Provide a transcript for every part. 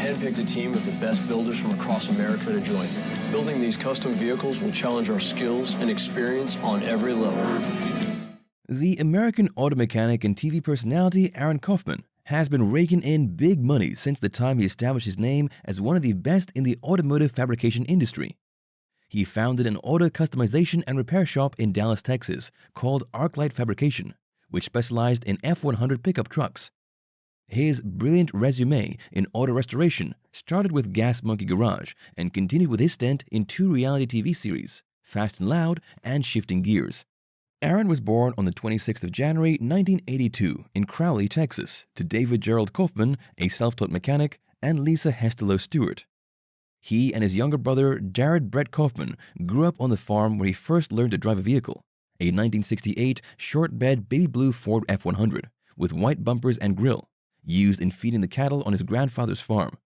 handpicked a team of the best builders from across America to join me. Building these custom vehicles will challenge our skills and experience on every level. The American auto mechanic and TV personality Aaron Kaufman has been raking in big money since the time he established his name as one of the best in the automotive fabrication industry. He founded an auto customization and repair shop in Dallas, Texas called ArcLight Fabrication, which specialized in F-100 pickup trucks. His brilliant resume in auto restoration started with Gas Monkey Garage and continued with his stint in two reality TV series, Fast and Loud and Shifting Gears. Aaron was born on the 26th of January 1982 in Crowley, Texas, to David Gerald Kaufman, a self-taught mechanic, and Lisa Hestelow Stewart. He and his younger brother, Jared Brett Kaufman, grew up on the farm where he first learned to drive a vehicle, a 1968 short-bed baby blue Ford F-100 with white bumpers and grille, used in feeding the cattle on his grandfather's farm.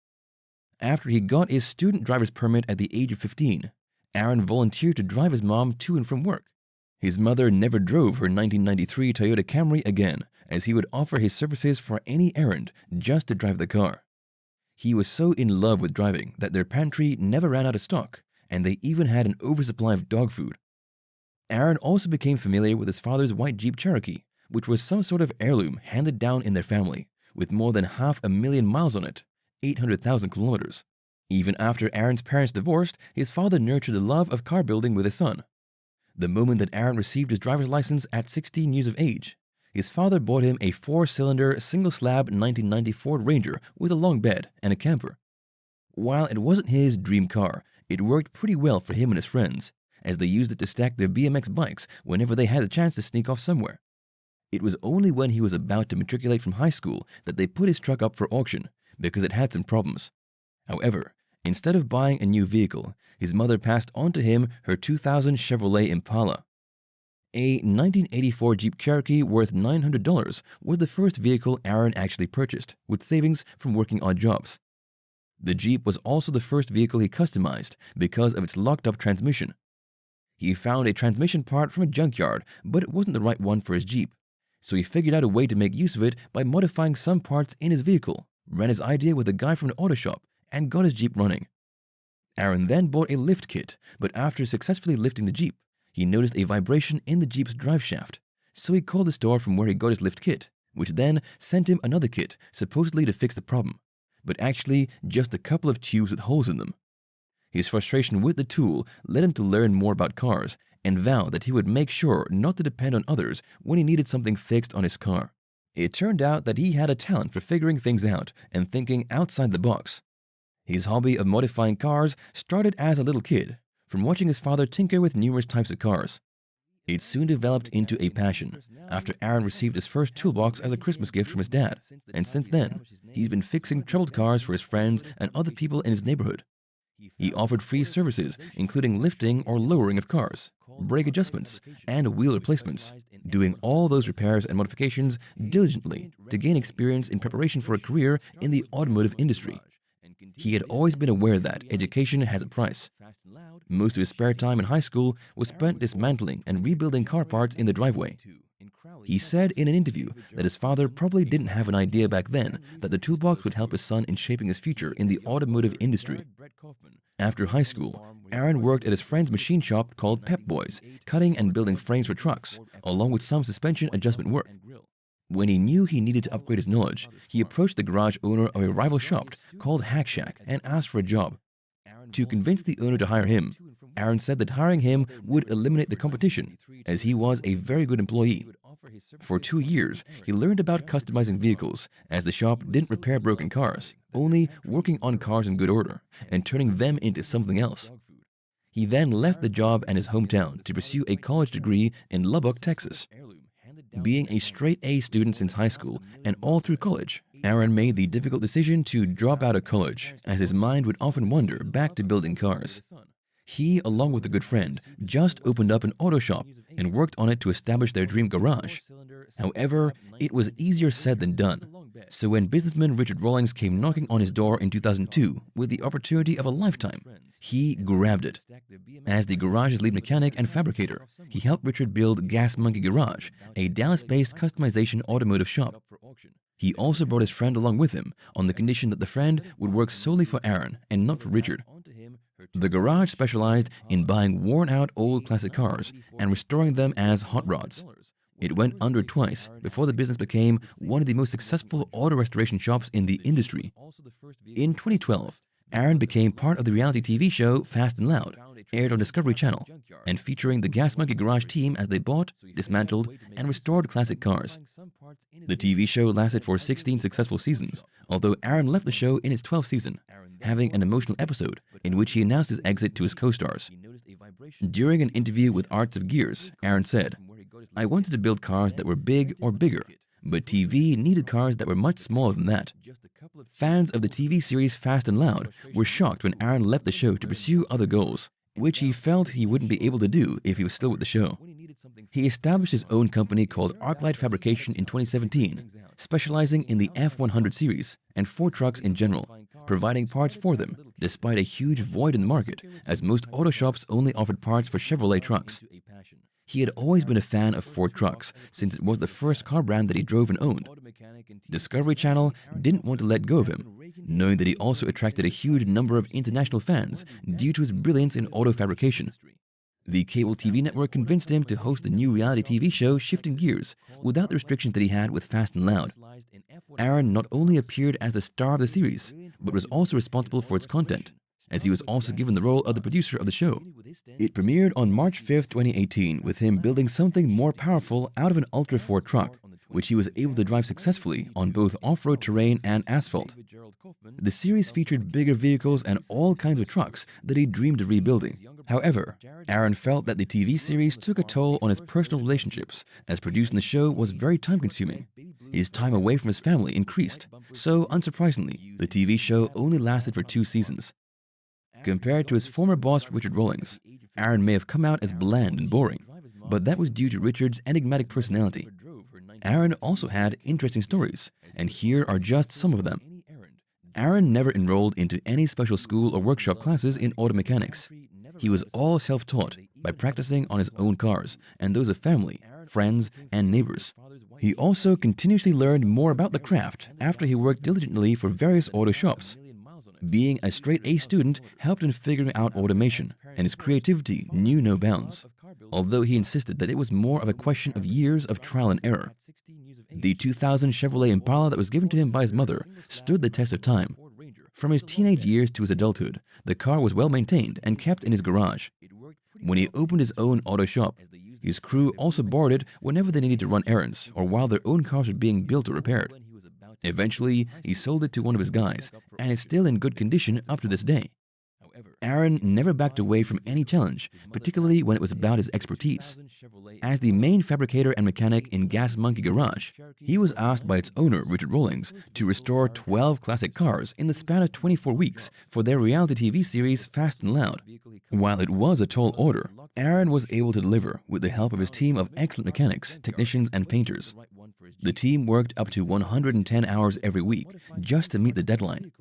After he got his student driver's permit at the age of 15, Aaron volunteered to drive his mom to and from work. His mother never drove her 1993 Toyota Camry again, as he would offer his services for any errand just to drive the car. He was so in love with driving that their pantry never ran out of stock, and they even had an oversupply of dog food. Aaron also became familiar with his father's white Jeep Cherokee, which was some sort of heirloom handed down in their family, with more than 500,000 miles on it, 800,000 kilometers. Even after Aaron's parents divorced, his father nurtured the love of car building with his son. The moment that Aaron received his driver's license at 16 years of age, his father bought him a 4-cylinder, single-slab 1990 Ford Ranger with a long bed and a camper. While it wasn't his dream car, it worked pretty well for him and his friends, as they used it to stack their BMX bikes whenever they had a chance to sneak off somewhere. It was only when he was about to matriculate from high school that they put his truck up for auction because it had some problems. However, instead of buying a new vehicle, his mother passed on to him her 2000 Chevrolet Impala. A 1984 Jeep Cherokee worth $900 was the first vehicle Aaron actually purchased, with savings from working odd jobs. The Jeep was also the first vehicle he customized because of its locked-up transmission. He found a transmission part from a junkyard, but it wasn't the right one for his Jeep, so he figured out a way to make use of it by modifying some parts in his vehicle, ran his idea with a guy from an auto shop, and got his Jeep running. Aaron then bought a lift kit, but after successfully lifting the Jeep, he noticed a vibration in the Jeep's drive shaft, so he called the store from where he got his lift kit, which then sent him another kit supposedly to fix the problem, but actually just a couple of tubes with holes in them. His frustration with the tool led him to learn more about cars and vow that he would make sure not to depend on others when he needed something fixed on his car. It turned out that he had a talent for figuring things out and thinking outside the box. His hobby of modifying cars started as a little kid, from watching his father tinker with numerous types of cars. It soon developed into a passion after Aaron received his first toolbox as a Christmas gift from his dad, and since then, he's been fixing troubled cars for his friends and other people in his neighborhood. He offered free services, including lifting or lowering of cars, brake adjustments, and wheel replacements, doing all those repairs and modifications diligently to gain experience in preparation for a career in the automotive industry. He had always been aware that education has a price. Most of his spare time in high school was spent dismantling and rebuilding car parts in the driveway. He said in an interview that his father probably didn't have an idea back then that the toolbox would help his son in shaping his future in the automotive industry. After high school, Aaron worked at his friend's machine shop called Pep Boys, cutting and building frames for trucks, along with some suspension adjustment work. When he knew he needed to upgrade his knowledge, he approached the garage owner of a rival shop called Hack Shack and asked for a job. To convince the owner to hire him, Aaron said that hiring him would eliminate the competition, as he was a very good employee. For 2 years, he learned about customizing vehicles, as the shop didn't repair broken cars, only working on cars in good order and turning them into something else. He then left the job and his hometown to pursue a college degree in Lubbock, Texas. Being a straight A student since high school and all through college, Aaron made the difficult decision to drop out of college, as his mind would often wander back to building cars. He, along with a good friend, just opened up an auto shop and worked on it to establish their dream garage. However, it was easier said than done. So when businessman Richard Rawlings came knocking on his door in 2002 with the opportunity of a lifetime, he grabbed it. As the garage's lead mechanic and fabricator, he helped Richard build Gas Monkey Garage, a Dallas-based customization automotive shop. He also brought his friend along with him on the condition that the friend would work solely for Aaron and not for Richard. The garage specialized in buying worn-out old classic cars and restoring them as hot rods. It went under twice before the business became one of the most successful auto restoration shops in the industry. In 2012, Aaron became part of the reality TV show Fast and Loud, aired on Discovery Channel, and featuring the Gas Monkey Garage team as they bought, dismantled, and restored classic cars. The TV show lasted for 16 successful seasons, although Aaron left the show in its 12th season, having an emotional episode in which he announced his exit to his co-stars. During an interview with Arts of Gears, Aaron said, "I wanted to build cars that were big or bigger, but TV needed cars that were much smaller than that." Fans of the TV series Fast and Loud were shocked when Aaron left the show to pursue other goals, which he felt he wouldn't be able to do if he was still with the show. He established his own company called ArcLight Fabrication in 2017, specializing in the F100 series and Ford trucks in general, providing parts for them, despite a huge void in the market, as most auto shops only offered parts for Chevrolet trucks. He had always been a fan of Ford trucks, since it was the first car brand that he drove and owned. Discovery Channel didn't want to let go of him, knowing that he also attracted a huge number of international fans due to his brilliance in auto fabrication. The cable TV network convinced him to host the new reality TV show Shifting Gears without the restrictions that he had with Fast and Loud. Aaron not only appeared as the star of the series, but was also responsible for its content, as he was also given the role of the producer of the show. It premiered on March 5, 2018, with him building something more powerful out of an Ultra 4 truck, which he was able to drive successfully on both off-road terrain and asphalt. The series featured bigger vehicles and all kinds of trucks that he dreamed of rebuilding. However, Aaron felt that the TV series took a toll on his personal relationships, as producing the show was very time-consuming. His time away from his family increased, so unsurprisingly, the TV show only lasted for 2 seasons. Compared to his former boss, Richard Rawlings, Aaron may have come out as bland and boring, but that was due to Richard's enigmatic personality. Aaron also had interesting stories, and here are just some of them. Aaron never enrolled into any special school or workshop classes in auto mechanics. He was all self-taught by practicing on his own cars and those of family, friends, and neighbors. He also continuously learned more about the craft after he worked diligently for various auto shops. Being a straight A student helped in figuring out automation, and his creativity knew no bounds, although he insisted that it was more of a question of years of trial and error. The 2000 Chevrolet Impala that was given to him by his mother stood the test of time. From his teenage years to his adulthood, the car was well maintained and kept in his garage. When he opened his own auto shop, his crew also borrowed it whenever they needed to run errands or while their own cars were being built or repaired. Eventually, he sold it to one of his guys, and is still in good condition up to this day. Aaron never backed away from any challenge, particularly when it was about his expertise. As the main fabricator and mechanic in Gas Monkey Garage, he was asked by its owner, Richard Rawlings, to restore 12 classic cars in the span of 24 weeks for their reality TV series Fast and Loud. While it was a tall order, Aaron was able to deliver with the help of his team of excellent mechanics, technicians, and painters. The team worked up to 110 hours every week just to meet the deadline.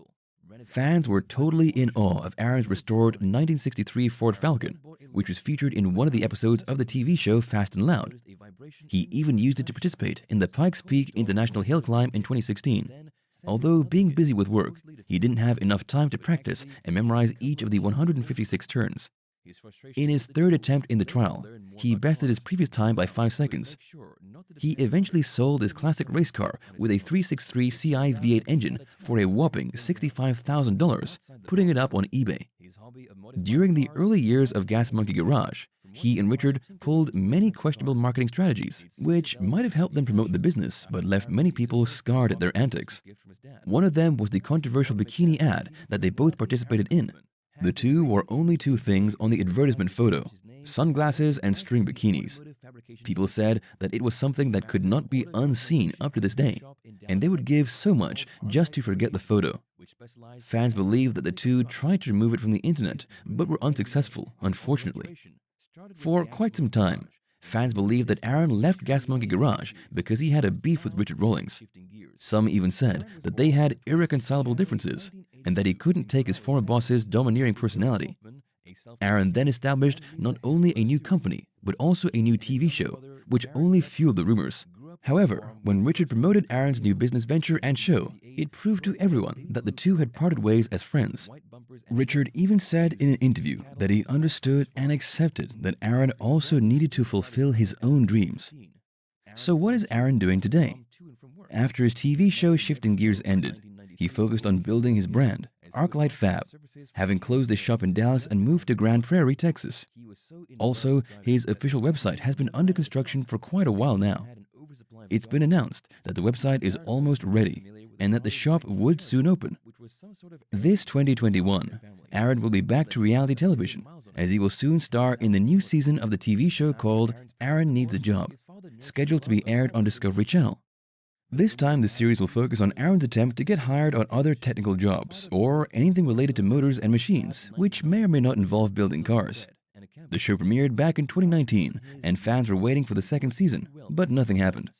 Fans were totally in awe of Aaron's restored 1963 Ford Falcon, which was featured in one of the episodes of the TV show Fast and Loud. He even used it to participate in the Pikes Peak International Hill Climb in 2016. Although being busy with work, he didn't have enough time to practice and memorize each of the 156 turns. In his third attempt in the trial, he bested his previous time by 5 seconds. He eventually sold his classic race car with a 363 Ci V8 engine for a whopping $65,000, putting it up on eBay. During the early years of Gas Monkey Garage, he and Richard pulled many questionable marketing strategies, which might have helped them promote the business, but left many people scarred at their antics. One of them was the controversial bikini ad that they both participated in. The two wore only 2 things on the advertisement photo: sunglasses and string bikinis. People said that it was something that could not be unseen up to this day, and they would give so much just to forget the photo. Fans believe that the two tried to remove it from the internet, but were unsuccessful, unfortunately. For quite some time, fans believed that Aaron left Gas Monkey Garage because he had a beef with Richard Rawlings. Some even said that they had irreconcilable differences, and that he couldn't take his former boss's domineering personality. Aaron then established not only a new company, but also a new TV show, which only fueled the rumors. However, when Richard promoted Aaron's new business venture and show, it proved to everyone that the two had parted ways as friends. Richard even said in an interview that he understood and accepted that Aaron also needed to fulfill his own dreams. So what is Aaron doing today? After his TV show Shifting Gears ended, he focused on building his brand, ArcLight Fab, having closed his shop in Dallas and moved to Grand Prairie, Texas. Also, his official website has been under construction for quite a while now. It's been announced that the website is almost ready and that the shop would soon open. This 2021, Aaron will be back to reality television, as he will soon star in the new season of the TV show called Aaron Needs a Job, scheduled to be aired on Discovery Channel. This time, the series will focus on Aaron's attempt to get hired on other technical jobs, or anything related to motors and machines, which may or may not involve building cars. The show premiered back in 2019, and fans were waiting for the second season, but nothing happened.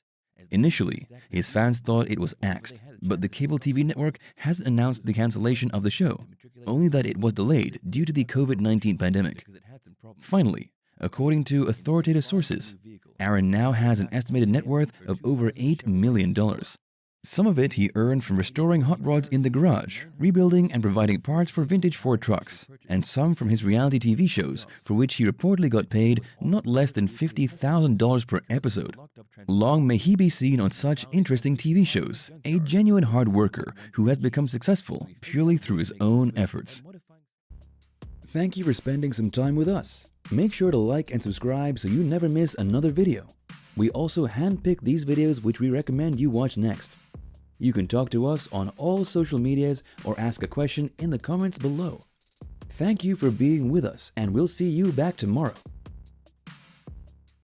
Initially, his fans thought it was axed, but the cable TV network hasn't announced the cancellation of the show, only that it was delayed due to the COVID-19 pandemic. Finally, according to authoritative sources, Aaron now has an estimated net worth of over $8 million. Some of it he earned from restoring hot rods in the garage, rebuilding and providing parts for vintage Ford trucks, and some from his reality TV shows, for which he reportedly got paid not less than $50,000 per episode. Long may he be seen on such interesting TV shows, a genuine hard worker who has become successful purely through his own efforts. Thank you for spending some time with us. Make sure to like and subscribe so you never miss another video. We also handpick these videos which we recommend you watch next. You can talk to us on all social medias or ask a question in the comments below. Thank you for being with us, and we'll see you back tomorrow.